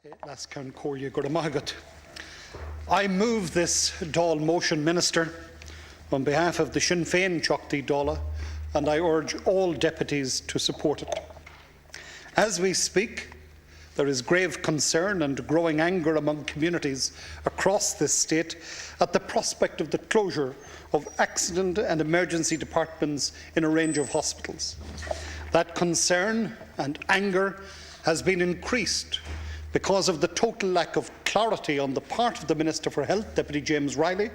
I move this Dáil motion, Minister, on behalf of the Sinn Féin TD, and I urge all deputies to support it. As we speak, there is grave concern and growing anger among communities across this state at the prospect of the closure of accident and emergency departments in a range of hospitals. That concern and anger has been increased because of the total lack of clarity on the part of the Minister for Health, Deputy James Riley,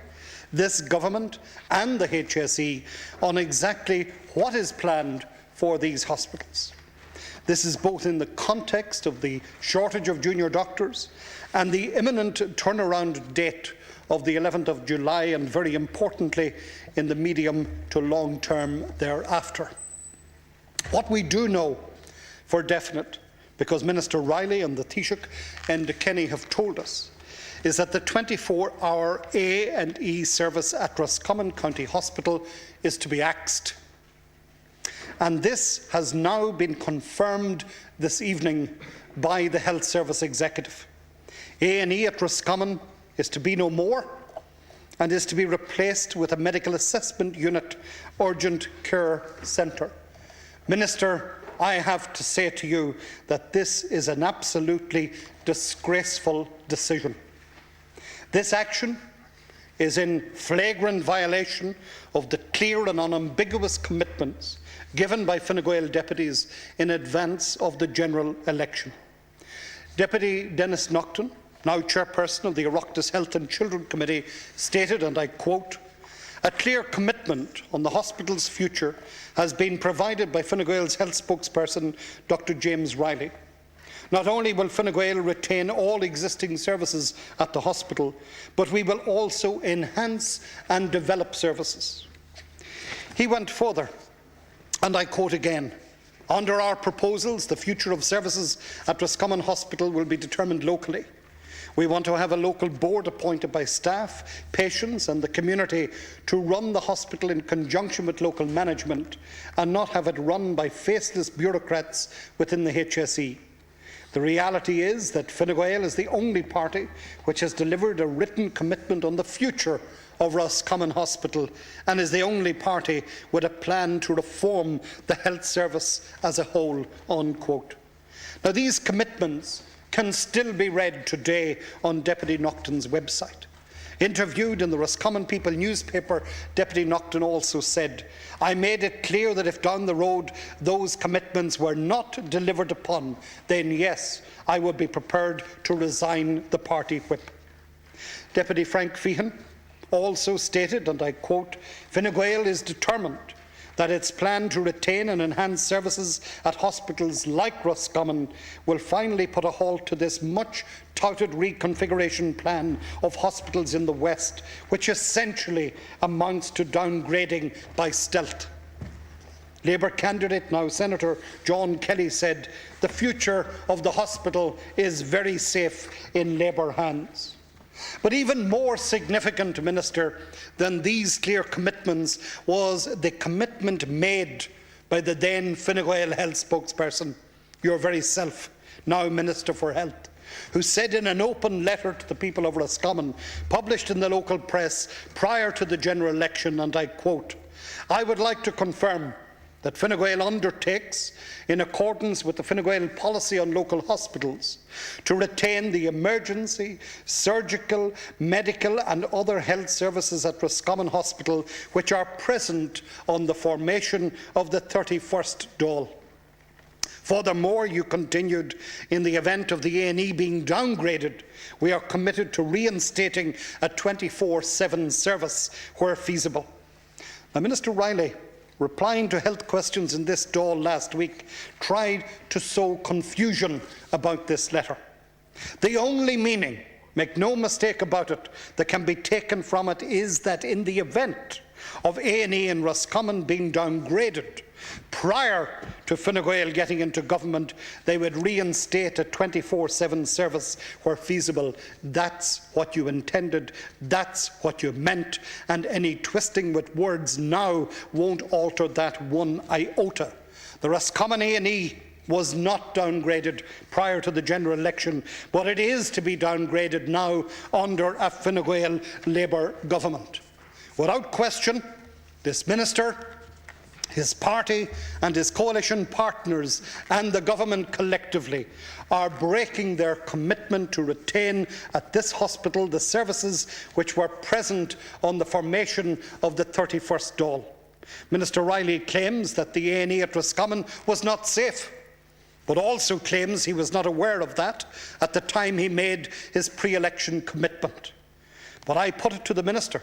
this Government and the HSE on exactly what is planned for these hospitals. This is both in the context of the shortage of junior doctors and the imminent turnaround date of the 11th of July, and very importantly in the medium to long term thereafter. What we do know for definite, because Minister Riley and the Taoiseach and Kenny have told us, is that the 24-hour A&E service at Roscommon County Hospital is to be axed. And this has now been confirmed this evening by the Health Service Executive. A&E at Roscommon is to be no more and is to be replaced with a medical assessment unit urgent care centre. Minister, I have to say to you that this is an absolutely disgraceful decision. This action is in flagrant violation of the clear and unambiguous commitments given by Fine Gael deputies in advance of the general election. Deputy Dennis Naughton, now chairperson of the Oireachtas Health and Children Committee, stated, and I quote, "A clear commitment on the hospital's future has been provided by Fine Gael's health spokesperson, Dr James Riley. Not only will Fine Gael retain all existing services at the hospital, but we will also enhance and develop services." He went further, and I quote again, "Under our proposals, the future of services at Roscommon Hospital will be determined locally. We want to have a local board appointed by staff, patients and the community to run the hospital in conjunction with local management and not have it run by faceless bureaucrats within the HSE. The reality is that Fine Gael is the only party which has delivered a written commitment on the future of Roscommon Hospital and is the only party with a plan to reform the health service as a whole." Unquote. Now, these commitments can still be read today on Deputy Naughton's website. Interviewed in the Roscommon People newspaper, Deputy Naughton also said, "I made it clear that if down the road those commitments were not delivered upon, then yes, I would be prepared to resign the party whip." Deputy Frank Feehan also stated, and I quote, "Fine Gael is determined that its plan to retain and enhance services at hospitals like Roscommon will finally put a halt to this much-touted reconfiguration plan of hospitals in the West, which essentially amounts to downgrading by stealth." Labour candidate, now Senator John Kelly, said, "The future of the hospital is very safe in Labour hands." But even more significant, Minister, than these clear commitments was the commitment made by the then Fine Gael health spokesperson, your very self, now Minister for Health, who said in an open letter to the people of Roscommon, published in the local press prior to the general election, and I quote, "I would like to confirm that Fine Gael undertakes, in accordance with the Fine Gael policy on local hospitals, to retain the emergency, surgical, medical and other health services at Roscommon Hospital which are present on the formation of the 31st Dáil. Furthermore," you continued, "in the event of the A&E being downgraded, we are committed to reinstating a 24/7 service where feasible." Now, Minister Riley, replying to health questions in this Dáil last week, tried to sow confusion about this letter. The only meaning, make no mistake about it, that can be taken from it is that in the event of A&E in Roscommon being downgraded, prior to Fine Gael getting into government, they would reinstate a 24/7 service where feasible. That's what you intended, that's what you meant, and any twisting with words now won't alter that one iota. The Roscommon A&E was not downgraded prior to the general election, but it is to be downgraded now under a Fine Gael Labour government. Without question, this minister, his party and his coalition partners and the government collectively are breaking their commitment to retain at this hospital the services which were present on the formation of the 31st Dáil. Minister Riley claims that the A&E at Roscommon was not safe, but also claims he was not aware of that at the time he made his pre-election commitment. But I put it to the minister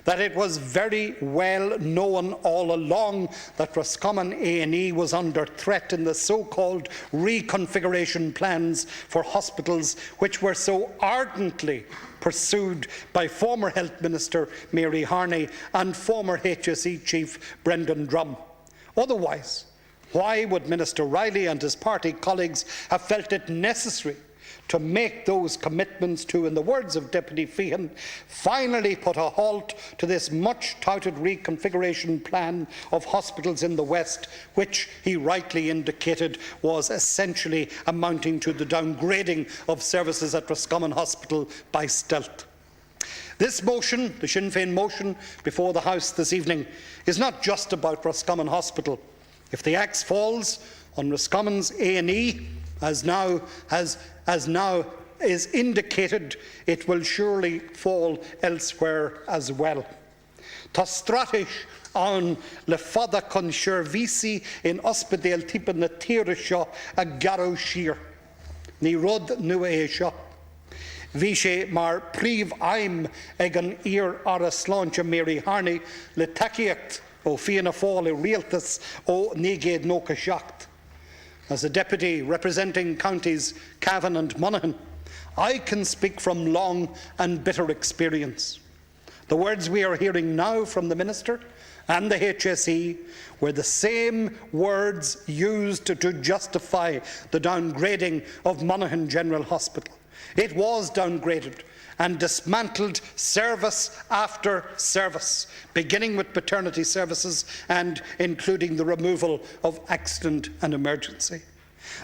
that it was very well known all along that Roscommon A&E was under threat in the so-called reconfiguration plans for hospitals which were so ardently pursued by former Health Minister Mary Harney and former HSE Chief Brendan Drum. Otherwise, why would Minister Riley and his party colleagues have felt it necessary to make those commitments to, in the words of Deputy Feehan, finally put a halt to this much-touted reconfiguration plan of hospitals in the West, which he rightly indicated was essentially amounting to the downgrading of services at Roscommon Hospital by stealth? This motion, the Sinn Féin motion before the House this evening, is not just about Roscommon Hospital. If the axe falls on Roscommon's A&E, as now is indicated, it will surely fall elsewhere as well. Tá strateis an le fada chun seirbhísí in ospidéal tipo na tíre seo a garó siar. Ní rud nua é seo. Bhí sé mar príomh-aim ag an ír ar a sláinte Mary Harney le tacaíocht ó Fianna Fáil I rialtas ó 1997. As a deputy representing counties Cavan and Monaghan, I can speak from long and bitter experience. The words we are hearing now from the Minister and the HSE were the same words used to justify the downgrading of Monaghan General Hospital. It was downgraded and dismantled service after service, beginning with paternity services and including the removal of accident and emergency.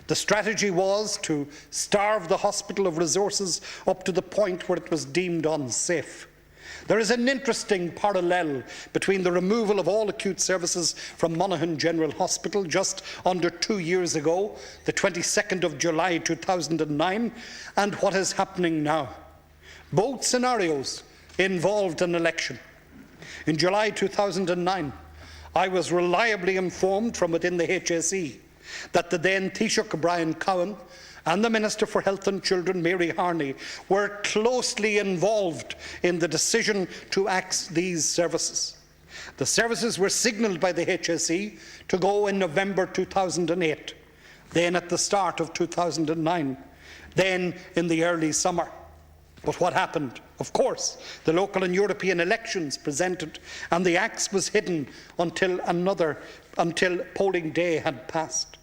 The strategy was to starve the hospital of resources up to the point where it was deemed unsafe. There is an interesting parallel between the removal of all acute services from Monaghan General Hospital just under 2 years ago, the 22nd of July 2009, and what is happening now. Both scenarios involved an election. In July 2009, I was reliably informed from within the HSE that the then Taoiseach Brian Cavan and the Minister for Health and Children, Mary Harney, were closely involved in the decision to axe these services. The services were signalled by the HSE to go in November 2008, then at the start of 2009, then in the early summer. But what happened? Of course, the local and European elections presented, and the axe was hidden until polling day had passed.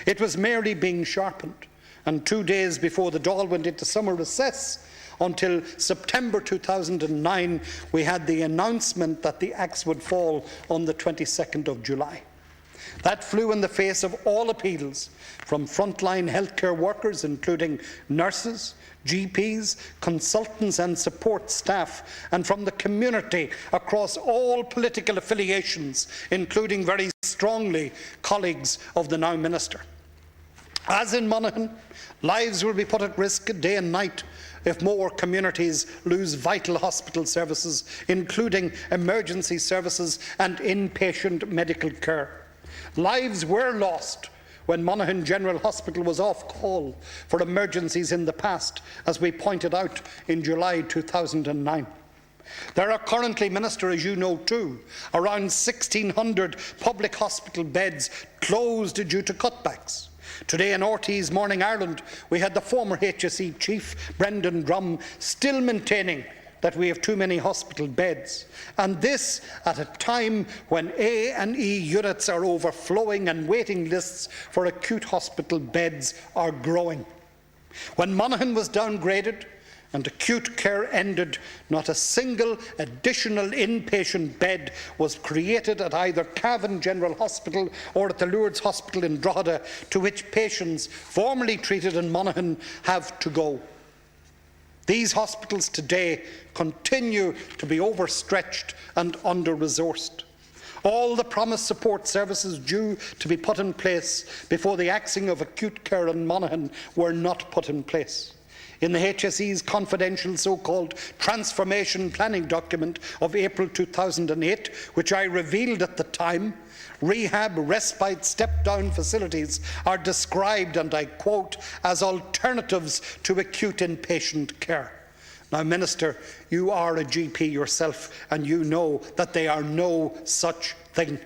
It was merely being sharpened, and 2 days before the Dáil went into summer recess, until September 2009, we had the announcement that the axe would fall on the 22nd of July. That flew in the face of all appeals from frontline healthcare workers, including nurses, GPs, consultants and support staff, and from the community across all political affiliations, including very strongly colleagues of the now Minister. As in Monaghan, lives will be put at risk day and night if more communities lose vital hospital services, including emergency services and inpatient medical care. Lives were lost when Monaghan General Hospital was off call for emergencies in the past, as we pointed out in July 2009. There are currently, Minister, as you know too, around 1,600 public hospital beds closed due to cutbacks. Today in RT's Morning Ireland, we had the former HSE Chief, Brendan Drum, still maintaining that we have too many hospital beds, and this at a time when A&E units are overflowing and waiting lists for acute hospital beds are growing. When Monaghan was downgraded and acute care ended, not a single additional inpatient bed was created at either Cavan General Hospital or at the Lourdes Hospital in Drogheda, to which patients formerly treated in Monaghan have to go. These hospitals today continue to be overstretched and under-resourced. All the promised support services due to be put in place before the axing of acute care in Monaghan were not put in place. In the HSE's confidential so-called transformation planning document of April 2008, which I revealed at the time, rehab, respite, step-down facilities are described, and I quote, as alternatives to acute inpatient care. Now, Minister, you are a GP yourself, and you know that they are no such thing.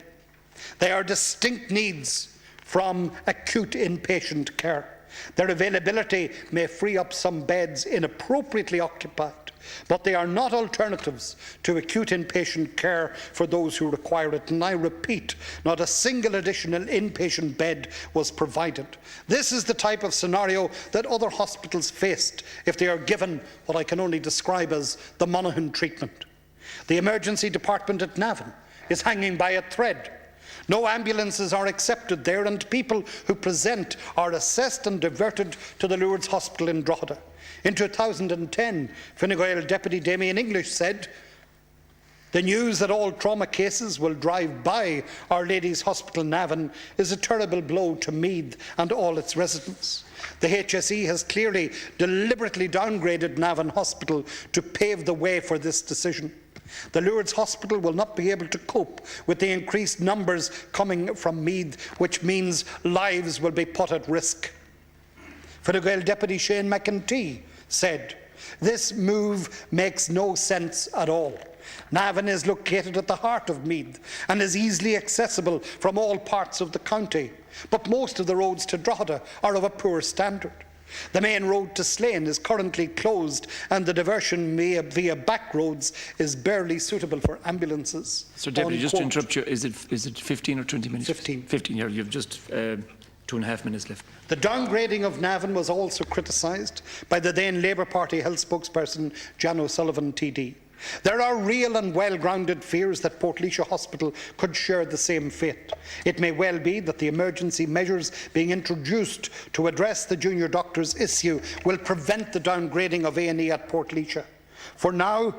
They are distinct needs from acute inpatient care. Their availability may free up some beds inappropriately occupied, but they are not alternatives to acute inpatient care for those who require it. And I repeat, not a single additional inpatient bed was provided. This is the type of scenario that other hospitals faced if they are given what I can only describe as the Monaghan treatment. The emergency department at Navan is hanging by a thread. No ambulances are accepted there, and people who present are assessed and diverted to the Lourdes Hospital in Drogheda. In 2010, Fine Gael Deputy Damien English said, "The news that all trauma cases will drive by Our Lady's Hospital Navan is a terrible blow to Meath and all its residents." The HSE has clearly deliberately downgraded Navan Hospital to pave the way for this decision. The Lourdes Hospital will not be able to cope with the increased numbers coming from Meath, which means lives will be put at risk. Fine Gael Deputy Shane McEntee said, "This move makes no sense at all. Navan is located at the heart of Meath and is easily accessible from all parts of the county, but most of the roads to Drogheda are of a poor standard. The main road to Slane is currently closed, and the diversion via back roads is barely suitable for ambulances." Sir Deputy, just to interrupt you, is it 15 or 20 minutes? 15. 15, you have just 2.5 minutes left. The downgrading of Navan was also criticised by the then Labour Party health spokesperson Jan O'Sullivan TD. There are real and well-grounded fears that Portlaoise Hospital could share the same fate. It may well be that the emergency measures being introduced to address the junior doctors' issue will prevent the downgrading of A&E at Portlaoise. For now,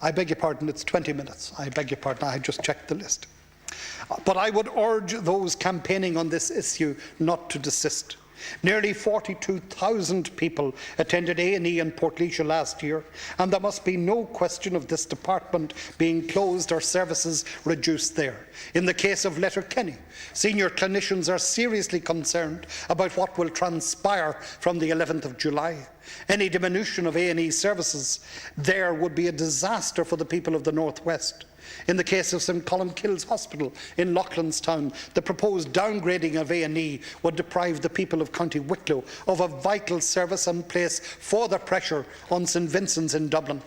I beg your pardon, it's 20 minutes. I beg your pardon, I just checked the list. But I would urge those campaigning on this issue not to desist. Nearly 42,000 people attended A&E in Portlaoise last year, and there must be no question of this department being closed or services reduced there. In the case of Letterkenny, senior clinicians are seriously concerned about what will transpire from the 11th of July. Any diminution of A&E services there would be a disaster for the people of the North West. In the case of St Columkille's Hospital in Loughlinstown, the proposed downgrading of A&E would deprive the people of County Wicklow of a vital service and place further pressure on St Vincent's in Dublin.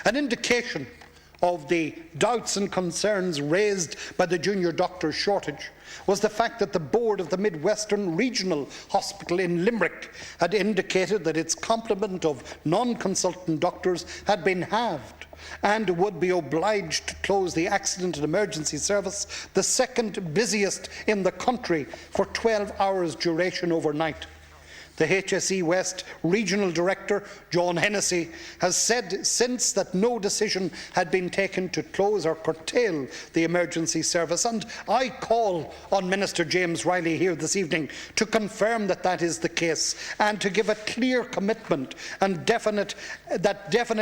An indication of the doubts and concerns raised by the junior doctor shortage was the fact that the board of the Midwestern Regional Hospital in Limerick had indicated that its complement of non-consultant doctors had been halved and would be obliged to close the accident and emergency service, the second busiest in the country, for 12 hours duration overnight. The HSE West Regional Director, John Hennessy, has said since that no decision had been taken to close or curtail the emergency service, and I call on Minister James Riley here this evening to confirm that that is the case and to give a clear commitment and definite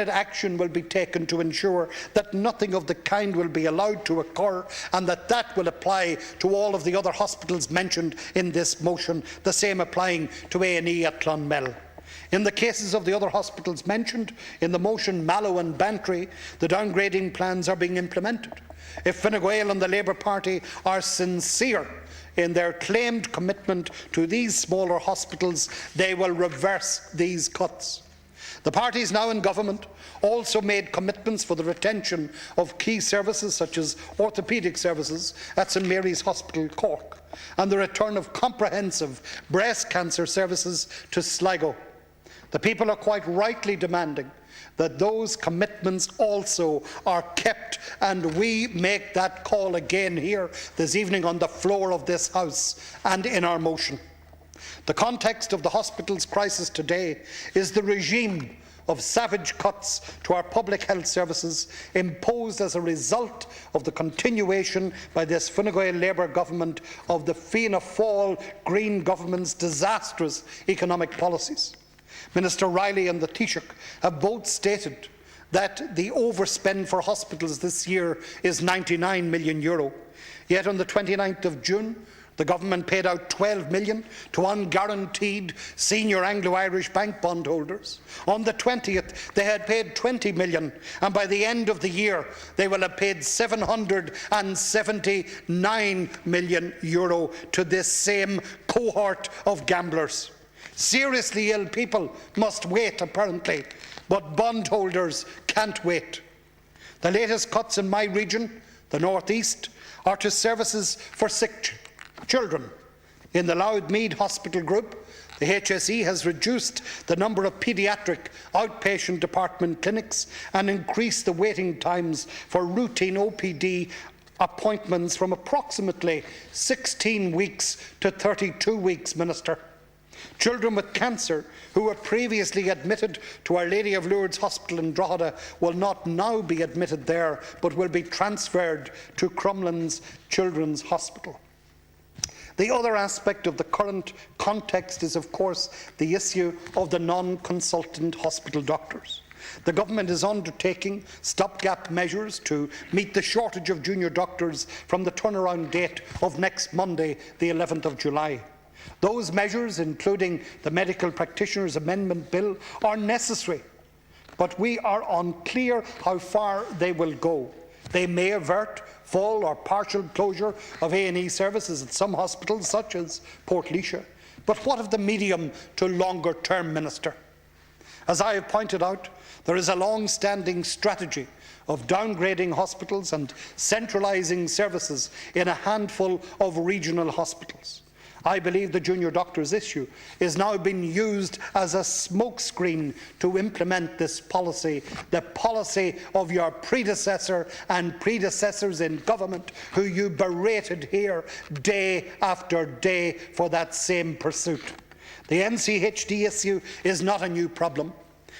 action will be taken to ensure that nothing of the kind will be allowed to occur, and that will apply to all of the other hospitals mentioned in this motion, the same applying to A&E at Clonmel. In the cases of the other hospitals mentioned in the motion, Mallow and Bantry, the downgrading plans are being implemented. If Fine Gael and the Labour Party are sincere in their claimed commitment to these smaller hospitals, they will reverse these cuts. The parties now in government also made commitments for the retention of key services such as orthopaedic services at St Mary's Hospital, Cork, and the return of comprehensive breast cancer services to Sligo. The people are quite rightly demanding that those commitments also are kept, and we make that call again here this evening on the floor of this House and in our motion. The context of the hospital's crisis today is the regime of savage cuts to our public health services imposed as a result of the continuation by this Fine Gael Labour government of the Fianna Fáil Green government's disastrous economic policies. Minister Riley and the Taoiseach have both stated that the overspend for hospitals this year is €99 million. Yet on the 29th of June, the government paid out €12 million to unguaranteed senior Anglo-Irish bank bondholders. On the 20th, they had paid €20 million, and by the end of the year, they will have paid €779 million to this same cohort of gamblers. Seriously ill people must wait, apparently, but bondholders can't wait. The latest cuts in my region, the North East, are to services for sick children. In the Loudmead Hospital Group, the HSE has reduced the number of paediatric outpatient department clinics and increased the waiting times for routine OPD appointments from approximately 16 weeks to 32 weeks, Minister. Children with cancer who were previously admitted to Our Lady of Lourdes Hospital in Drogheda will not now be admitted there, but will be transferred to Crumlin's Children's Hospital. The other aspect of the current context is, of course, the issue of the non-consultant hospital doctors. The government is undertaking stopgap measures to meet the shortage of junior doctors from the turnaround date of next Monday, the 11th of July. Those measures, including the Medical Practitioners Amendment Bill, are necessary, but we are unclear how far they will go. They may avert full or partial closure of A&E services at some hospitals, such as Portlaoise. But what of the medium to longer term, Minister? As I have pointed out, there is a long-standing strategy of downgrading hospitals and centralising services in a handful of regional hospitals. I believe the junior doctors issue is now being used as a smokescreen to implement this policy, the policy of your predecessor and predecessors in government, who you berated here day after day for that same pursuit. The NCHD issue is not a new problem.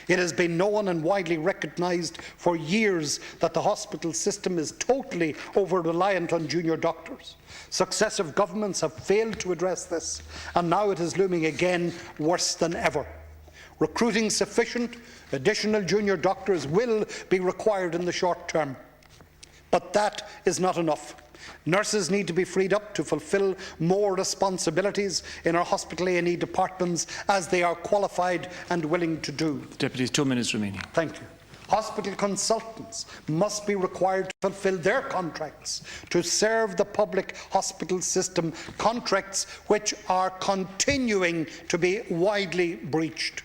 It has been known and widely recognised for years that the hospital system is totally over-reliant on junior doctors. Successive governments have failed to address this, and now it is looming again worse than ever. Recruiting sufficient additional junior doctors will be required in the short term, but that is not enough. Nurses need to be freed up to fulfil more responsibilities in our hospital A&E departments, as they are qualified and willing to do. Deputies, 2 minutes remaining. Thank you. Hospital consultants must be required to fulfil their contracts to serve the public hospital system, contracts which are continuing to be widely breached.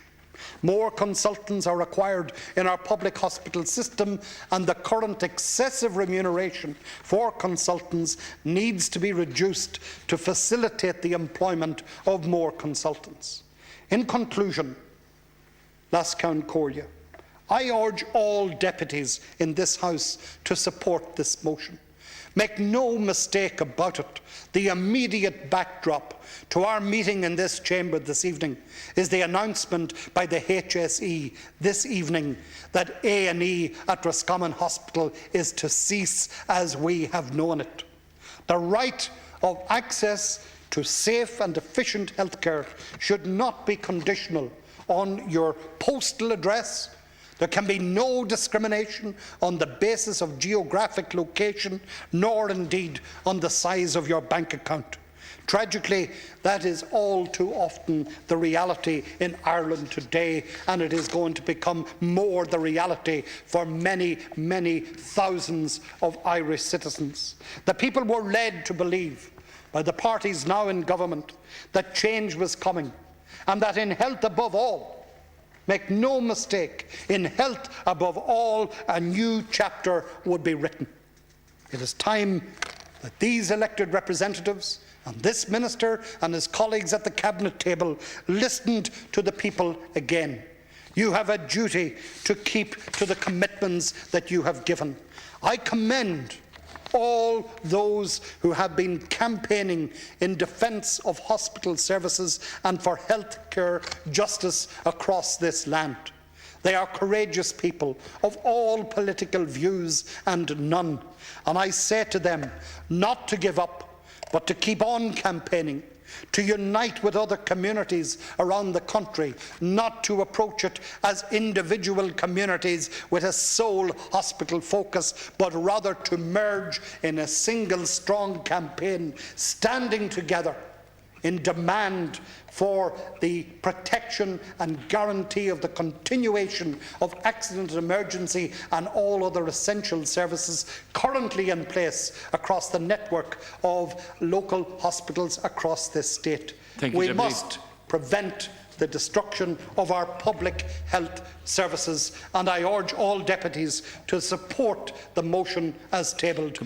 More consultants are required in our public hospital system, and the current excessive remuneration for consultants needs to be reduced to facilitate the employment of more consultants. In conclusion, Lascaun Cordia, I urge all deputies in this House to support this motion. Make no mistake about it, the immediate backdrop to our meeting in this chamber this evening is the announcement by the HSE this evening that A&E at Roscommon Hospital is to cease as we have known it. The right of access to safe and efficient healthcare should not be conditional on your postal address. There can be no discrimination on the basis of geographic location, nor indeed on the size of your bank account. Tragically, that is all too often the reality in Ireland today, and it is going to become more the reality for many, many thousands of Irish citizens. The people were led to believe by the parties now in government that change was coming, and that in health above all, make no mistake, in health above all, a new chapter would be written. It is time that these elected representatives and this minister and his colleagues at the cabinet table listened to the people again. You have a duty to keep to the commitments that you have given. I commend all those who have been campaigning in defence of hospital services and for healthcare justice across this land. They are courageous people of all political views and none. And I say to them not to give up, but to keep on campaigning, to unite with other communities around the country, not to approach it as individual communities with a sole hospital focus, but rather to merge in a single strong campaign, standing together in demand for the protection and guarantee of the continuation of accident and emergency and all other essential services currently in place across the network of local hospitals across this state. We must prevent the destruction of our public health services, and I urge all deputies to support the motion as tabled.